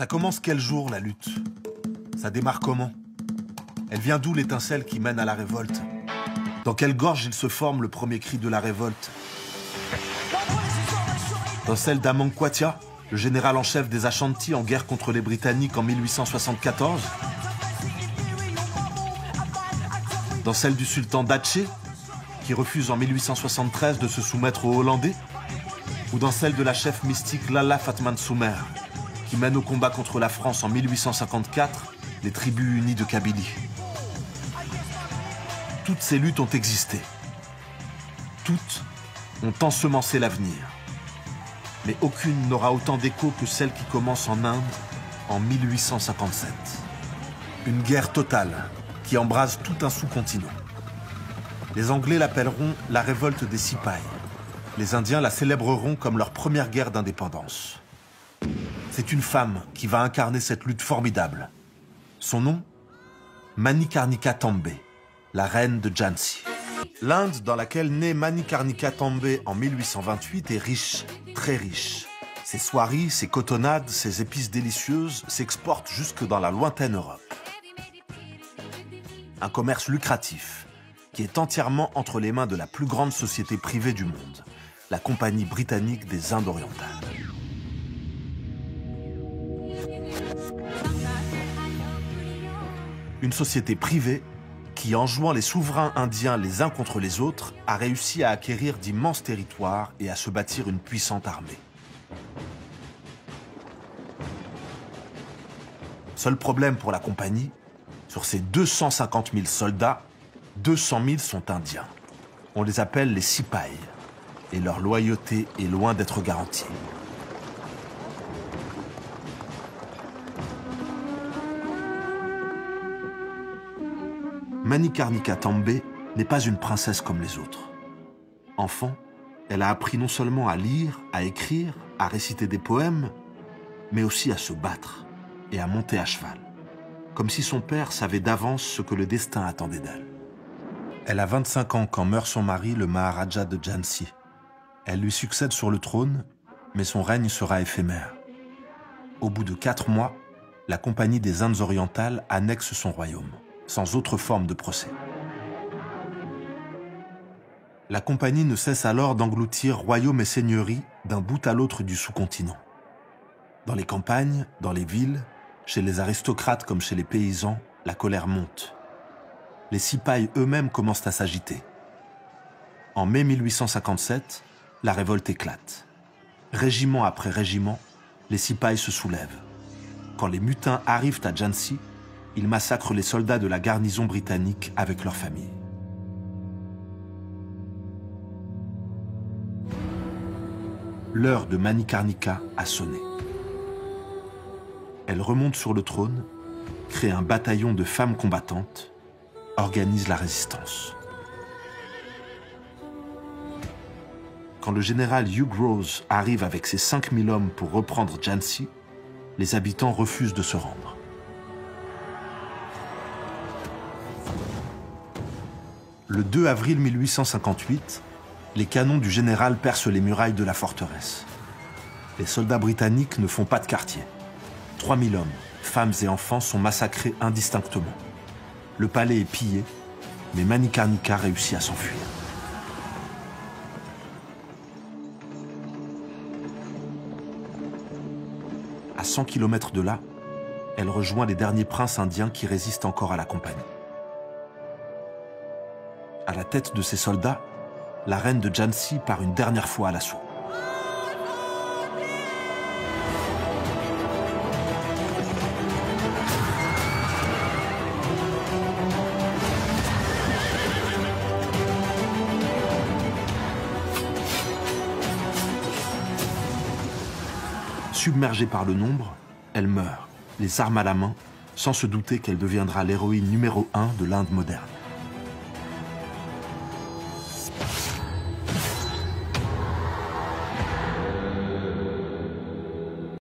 Ça commence quel jour, la lutte? Ça démarre comment? Elle vient d'où l'étincelle qui mène à la révolte? Dans quelle gorge il se forme le premier cri de la révolte? Dans celle d'Amankwatia, le général en chef des Ashanti en guerre contre les Britanniques en 1874? Dans celle du sultan d'Aceh, qui refuse en 1873 de se soumettre aux Hollandais? Ou dans celle de la chef mystique Lalla Fatma Nsoumer, qui mène au combat contre la France en 1854 les tribus unies de Kabylie? Toutes ces luttes ont existé. Toutes ont ensemencé l'avenir. Mais aucune n'aura autant d'écho que celle qui commence en Inde en 1857. Une guerre totale qui embrase tout un sous-continent. Les Anglais l'appelleront la révolte des Sipais. Les Indiens la célébreront comme leur première guerre d'indépendance. C'est une femme qui va incarner cette lutte formidable. Son nom? Manikarnika Tambe, la reine de Jhansi. L'Inde dans laquelle naît Manikarnika Tambe en 1828 est riche, très riche. Ses soieries, ses cotonnades, ses épices délicieuses s'exportent jusque dans la lointaine Europe. Un commerce lucratif qui est entièrement entre les mains de la plus grande société privée du monde, la Compagnie britannique des Indes orientales. Une société privée qui, en jouant les souverains indiens les uns contre les autres, a réussi à acquérir d'immenses territoires et à se bâtir une puissante armée. Seul problème pour la compagnie, sur ces 250 000 soldats, 200 000 sont indiens. On les appelle les Sipais, et leur loyauté est loin d'être garantie. Manikarnika Tambe n'est pas une princesse comme les autres. Enfant, elle a appris non seulement à lire, à écrire, à réciter des poèmes, mais aussi à se battre et à monter à cheval, comme si son père savait d'avance ce que le destin attendait d'elle. Elle a 25 ans quand meurt son mari, le Maharaja de Jhansi. Elle lui succède sur le trône, mais son règne sera éphémère. Au bout de 4 mois, la Compagnie des Indes orientales annexe son royaume, sans autre forme de procès. La Compagnie ne cesse alors d'engloutir royaumes et seigneuries d'un bout à l'autre du sous-continent. Dans les campagnes, dans les villes, chez les aristocrates comme chez les paysans, la colère monte. Les Sipais eux-mêmes commencent à s'agiter. En mai 1857, la révolte éclate. Régiment après régiment, les Sipais se soulèvent. Quand les mutins arrivent à Jhansi, ils massacrent les soldats de la garnison britannique avec leurs familles. L'heure de Manikarnika a sonné. Elle remonte sur le trône, crée un bataillon de femmes combattantes, organise la résistance. Quand le général Hugh Rose arrive avec ses 5000 hommes pour reprendre Jhansi, les habitants refusent de se rendre. Le 2 avril 1858, les canons du général percent les murailles de la forteresse. Les soldats britanniques ne font pas de quartier. 3000 hommes, femmes et enfants sont massacrés indistinctement. Le palais est pillé, mais Manikarnika réussit à s'enfuir. À 100 km de là, elle rejoint les derniers princes indiens qui résistent encore à la compagnie. À la tête de ces soldats, la reine de Jhansi part une dernière fois à l'assaut. Submergée par le nombre, elle meurt, les armes à la main, sans se douter qu'elle deviendra l'héroïne numéro 1 de l'Inde moderne.